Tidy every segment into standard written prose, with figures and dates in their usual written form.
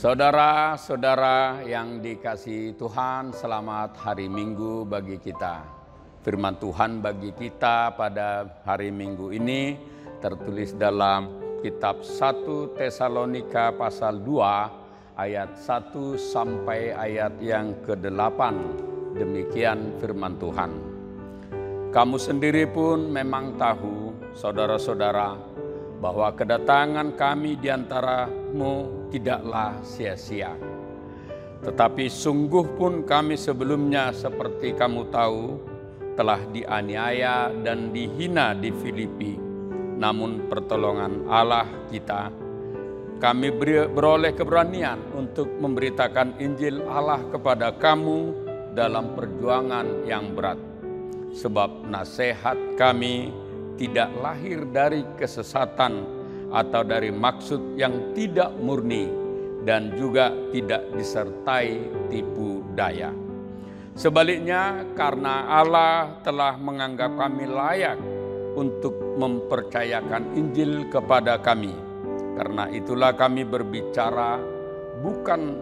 Saudara-saudara yang dikasihi Tuhan, selamat hari Minggu bagi kita. Firman Tuhan bagi kita pada hari Minggu ini tertulis dalam kitab 1 Tesalonika pasal 2 ayat 1 sampai ayat yang ke-8. Demikian firman Tuhan. Kamu sendiri pun memang tahu, saudara-saudara, bahwa kedatangan kami di antaramu tidaklah sia-sia. Tetapi sungguh pun kami sebelumnya seperti kamu tahu telah dianiaya dan dihina di Filipi. Namun pertolongan Allah kita, kami beroleh keberanian untuk memberitakan Injil Allah kepada kamu dalam perjuangan yang berat. Sebab nasihat kami tidak lahir dari kesesatan atau dari maksud yang tidak murni dan juga tidak disertai tipu daya. Sebaliknya, karena Allah telah menganggap kami layak untuk mempercayakan Injil kepada kami. Karena itulah kami berbicara bukan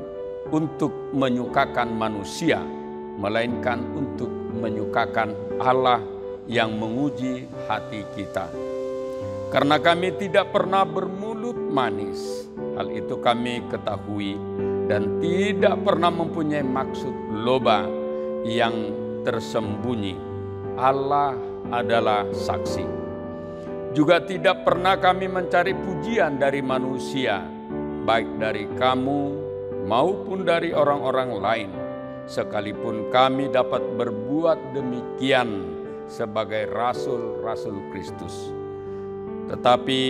untuk menyukakan manusia, melainkan untuk menyukakan Allah yang menguji hati kita. Karena kami tidak pernah bermulut manis, hal itu kami ketahui, dan tidak pernah mempunyai maksud loba yang tersembunyi. Allah adalah saksi. Juga tidak pernah kami mencari pujian dari manusia, baik dari kamu maupun dari orang-orang lain, sekalipun kami dapat berbuat demikian sebagai rasul-rasul Kristus. Tetapi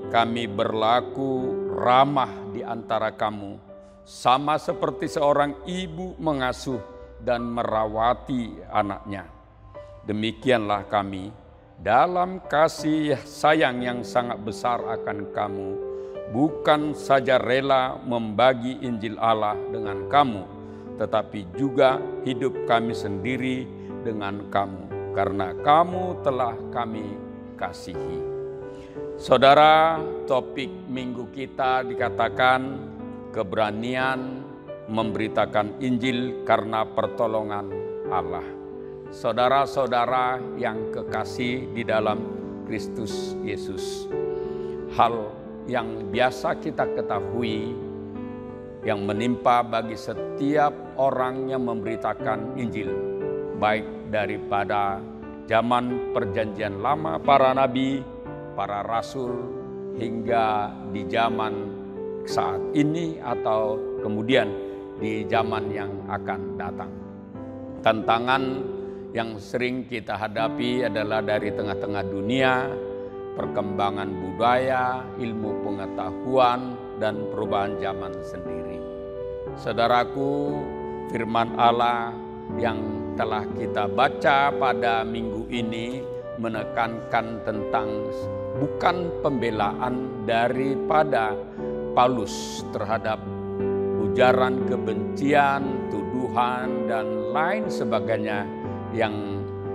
kami berlaku ramah di antara kamu, sama seperti seorang ibu mengasuh dan merawati anaknya. Demikianlah kami dalam kasih sayang yang sangat besar akan kamu, bukan saja rela membagi Injil Allah dengan kamu, tetapi juga hidup kami sendiri dengan kamu, karena kamu telah kami kasihi. Saudara, topik minggu kita dikatakan keberanian memberitakan Injil karena pertolongan Allah. Saudara-saudara yang kekasih di dalam Kristus Yesus, hal yang biasa kita ketahui yang menimpa bagi setiap orang yang memberitakan Injil, baik daripada zaman perjanjian lama para nabi, para rasul, hingga di zaman saat ini atau kemudian di zaman yang akan datang. Tantangan yang sering kita hadapi adalah dari tengah-tengah dunia, perkembangan budaya, ilmu pengetahuan, dan perubahan zaman sendiri. Saudaraku, firman Allah yang telah kita baca pada minggu ini menekankan tentang bukan pembelaan daripada Paulus terhadap ujaran kebencian, tuduhan, dan lain sebagainya yang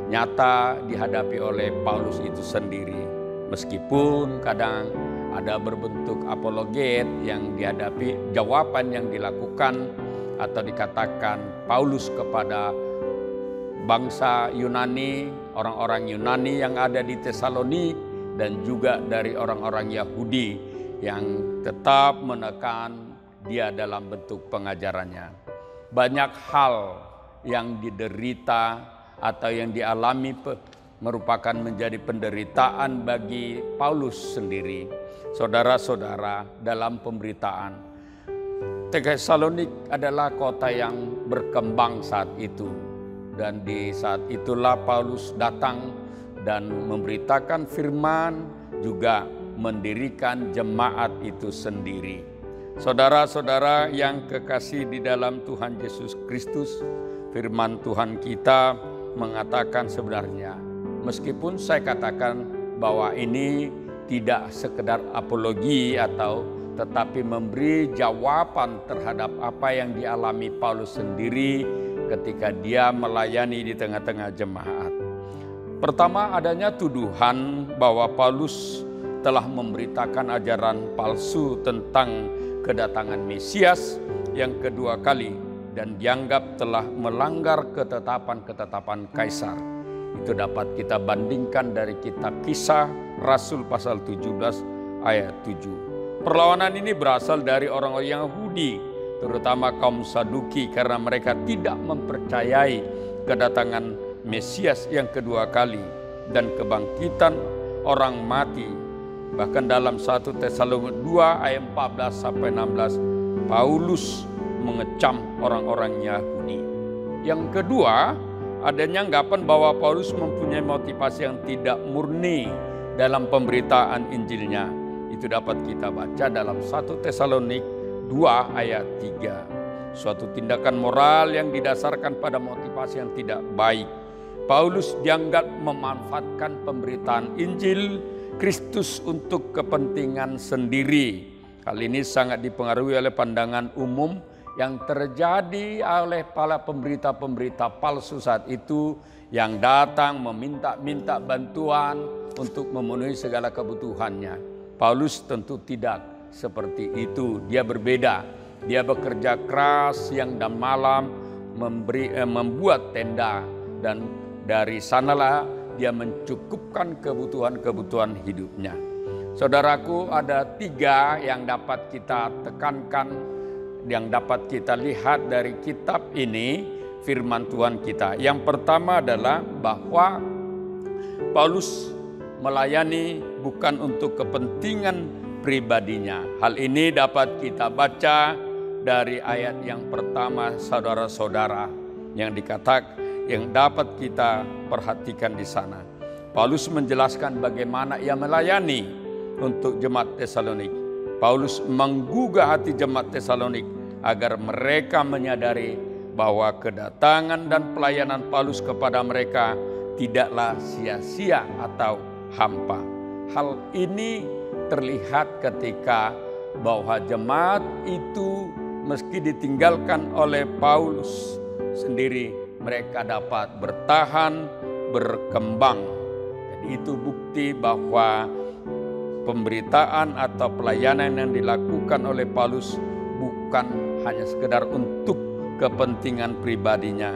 nyata dihadapi oleh Paulus itu sendiri. Meskipun kadang ada berbentuk apologet yang dihadapi, jawaban yang dilakukan atau dikatakan Paulus kepada bangsa Yunani, orang-orang Yunani yang ada di Tesalonik, dan juga dari orang-orang Yahudi yang tetap menekan dia dalam bentuk pengajarannya. Banyak hal yang diderita atau yang dialami merupakan menjadi penderitaan bagi Paulus sendiri. Saudara-saudara, dalam pemberitaan, Tesalonik adalah kota yang berkembang saat itu. Dan di saat itulah Paulus datang dan memberitakan firman, juga mendirikan jemaat itu sendiri. Saudara-saudara yang kekasih di dalam Tuhan Yesus Kristus, firman Tuhan kita mengatakan sebenarnya, meskipun saya katakan bahwa ini tidak sekedar apologi atau tetapi memberi jawaban terhadap apa yang dialami Paulus sendiri ketika dia melayani di tengah-tengah jemaat. Pertama, adanya tuduhan bahwa Paulus telah memberitakan ajaran palsu tentang kedatangan Mesias yang kedua kali dan dianggap telah melanggar ketetapan-ketetapan Kaisar. Itu dapat kita bandingkan dari kitab Kisah Rasul pasal 17 ayat 7. Perlawanan ini berasal dari orang-orang Yahudi, terutama kaum Saduki, karena mereka tidak mempercayai kedatangan Mesias yang kedua kali dan kebangkitan orang mati. Bahkan dalam 1 Tesalonika 2 ayat 14 sampai 16, Paulus mengecam orang-orang Yahudi. Yang kedua, adanya anggapan bahwa Paulus mempunyai motivasi yang tidak murni dalam pemberitaan Injilnya. Itu dapat kita baca dalam 1 Tesalonika 2 ayat 3. Suatu tindakan moral yang didasarkan pada motivasi yang tidak baik. Paulus dianggap memanfaatkan pemberitaan Injil Kristus untuk kepentingan sendiri. Hal ini sangat dipengaruhi oleh pandangan umum yang terjadi oleh para pemberita-pemberita palsu saat itu yang datang meminta-minta bantuan untuk memenuhi segala kebutuhannya. Paulus tentu tidak seperti itu. Dia berbeda. Dia bekerja keras siang dan malam membuat tenda, dan dari sanalah dia mencukupkan kebutuhan-kebutuhan hidupnya. Saudaraku, ada 3 yang dapat kita tekankan, yang dapat kita lihat dari kitab ini, firman Tuhan kita. Yang pertama adalah bahwa Paulus melayani bukan untuk kepentingan pribadinya. Hal ini dapat kita baca dari ayat yang pertama, saudara-saudara, yang dapat kita perhatikan di sana. Paulus menjelaskan bagaimana ia melayani untuk jemaat Tesalonik. Paulus menggugah hati jemaat Tesalonik agar mereka menyadari bahwa kedatangan dan pelayanan Paulus kepada mereka tidaklah sia-sia atau hampa. Hal ini terlihat ketika bahwa jemaat itu meski ditinggalkan oleh Paulus sendiri, mereka dapat bertahan, berkembang. Jadi itu bukti bahwa pemberitaan atau pelayanan yang dilakukan oleh Paulus bukan hanya sekedar untuk kepentingan pribadinya,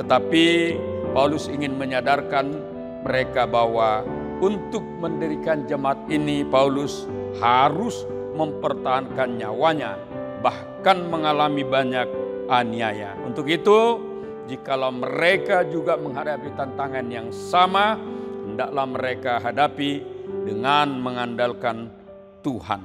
tetapi Paulus ingin menyadarkan mereka bahwa untuk mendirikan jemaat ini Paulus harus mempertahankan nyawanya, bahkan mengalami banyak aniaya. Untuk itu, jikalau mereka juga menghadapi tantangan yang sama, hendaklah mereka hadapi dengan mengandalkan Tuhan.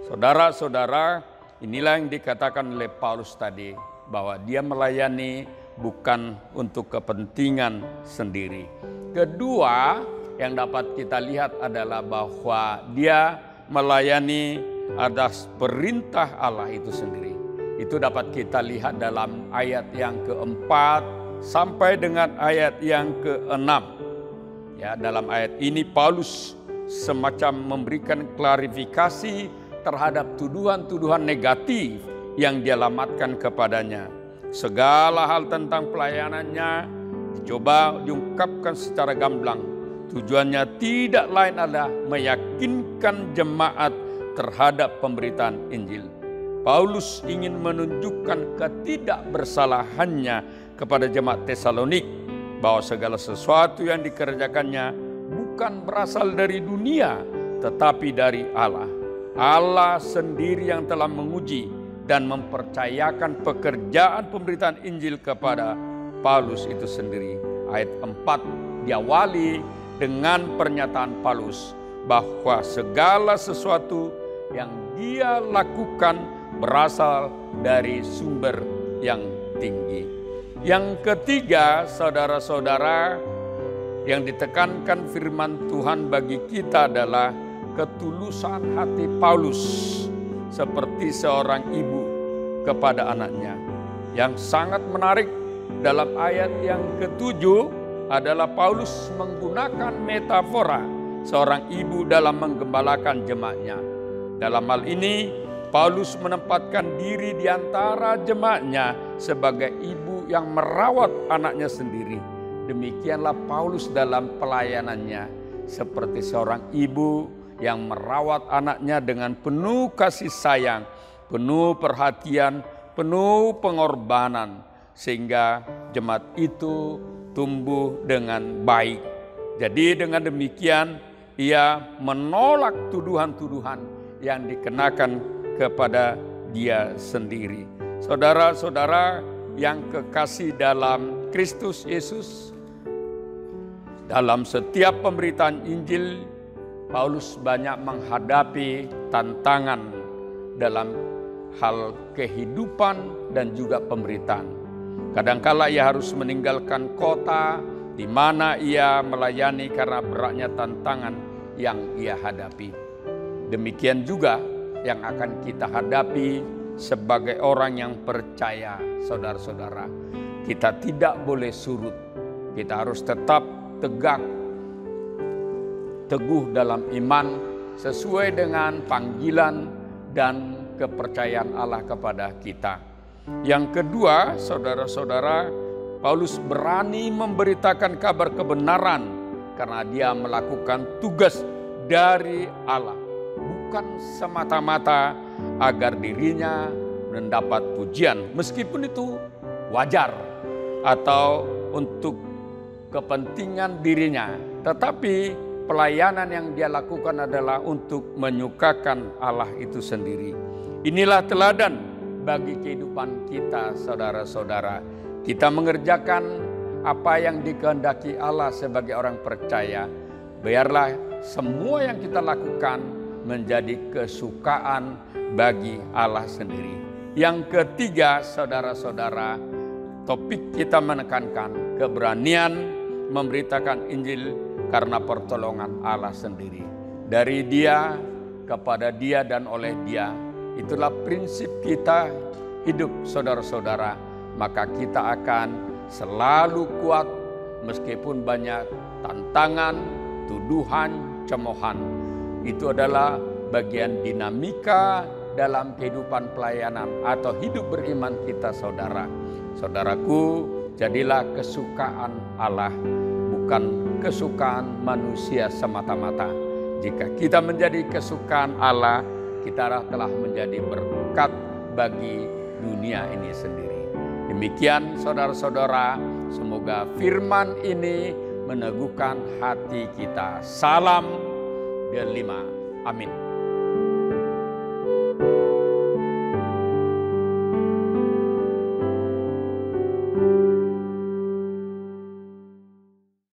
Saudara-saudara, inilah yang dikatakan oleh Paulus tadi, bahwa dia melayani bukan untuk kepentingan sendiri. Kedua, yang dapat kita lihat adalah bahwa dia melayani atas perintah Allah itu sendiri. Itu dapat kita lihat dalam ayat yang keempat sampai dengan ayat yang keenam. Ya, dalam ayat ini Paulus semacam memberikan klarifikasi terhadap tuduhan-tuduhan negatif yang dialamatkan kepadanya. Segala hal tentang pelayanannya dicoba diungkapkan secara gamblang. Tujuannya tidak lain adalah meyakinkan jemaat terhadap pemberitaan Injil. Paulus ingin menunjukkan ketidakbersalahannya kepada jemaat Tesalonik, bahwa segala sesuatu yang dikerjakannya bukan berasal dari dunia, tetapi dari Allah. Allah sendiri yang telah menguji dan mempercayakan pekerjaan pemberitaan Injil kepada Paulus itu sendiri. Ayat 4 diawali dengan pernyataan Paulus bahwa segala sesuatu yang dia lakukan berasal dari sumber yang tinggi. Yang ketiga, saudara-saudara, yang ditekankan firman Tuhan bagi kita adalah ketulusan hati Paulus seperti seorang ibu kepada anaknya. Yang sangat menarik dalam ayat yang ketujuh adalah Paulus menggunakan metafora seorang ibu dalam menggembalakan jemaatnya. Dalam hal ini, Paulus menempatkan diri di antara jemaatnya sebagai ibu yang merawat anaknya sendiri. Demikianlah Paulus dalam pelayanannya, seperti seorang ibu yang merawat anaknya dengan penuh kasih sayang. penuh perhatian, penuh pengorbanan, sehingga jemaat itu tumbuh dengan baik. Jadi dengan demikian ia menolak tuduhan-tuduhan yang dikenakan kepada dia sendiri. Saudara-saudara yang kekasih dalam Kristus Yesus, dalam setiap pemberitaan Injil, Paulus banyak menghadapi tantangan dalam hal kehidupan dan juga pemberitaan. Kadangkala ia harus meninggalkan kota di mana ia melayani karena beratnya tantangan yang ia hadapi. Demikian juga yang akan kita hadapi sebagai orang yang percaya, saudara-saudara. Kita tidak boleh surut. Kita harus tetap tegak, teguh dalam iman sesuai dengan panggilan dan kepercayaan Allah kepada kita. Yang kedua, saudara-saudara, Paulus berani memberitakan kabar kebenaran karena dia melakukan tugas dari Allah, bukan semata-mata agar dirinya mendapat pujian, meskipun itu wajar atau untuk kepentingan dirinya, tetapi pelayanan yang dia lakukan adalah untuk menyukakan Allah itu sendiri. Inilah teladan bagi kehidupan kita, saudara-saudara. Kita mengerjakan apa yang dikehendaki Allah sebagai orang percaya. Biarlah semua yang kita lakukan menjadi kesukaan bagi Allah sendiri. Yang ketiga, saudara-saudara, topik kita menekankan keberanian memberitakan Injil karena pertolongan Allah sendiri. Dari Dia, kepada Dia, dan oleh Dia. Itulah prinsip kita hidup, saudara-saudara. Maka kita akan selalu kuat meskipun banyak tantangan, tuduhan, cemoohan. Itu adalah bagian dinamika dalam kehidupan pelayanan atau hidup beriman kita, saudara. Saudaraku, jadilah kesukaan Allah, bukan kesukaan manusia semata-mata. Jika kita menjadi kesukaan Allah, kita telah menjadi berkat bagi dunia ini sendiri. Demikian saudara-saudara, semoga firman ini meneguhkan hati kita. Salam delima. Amin.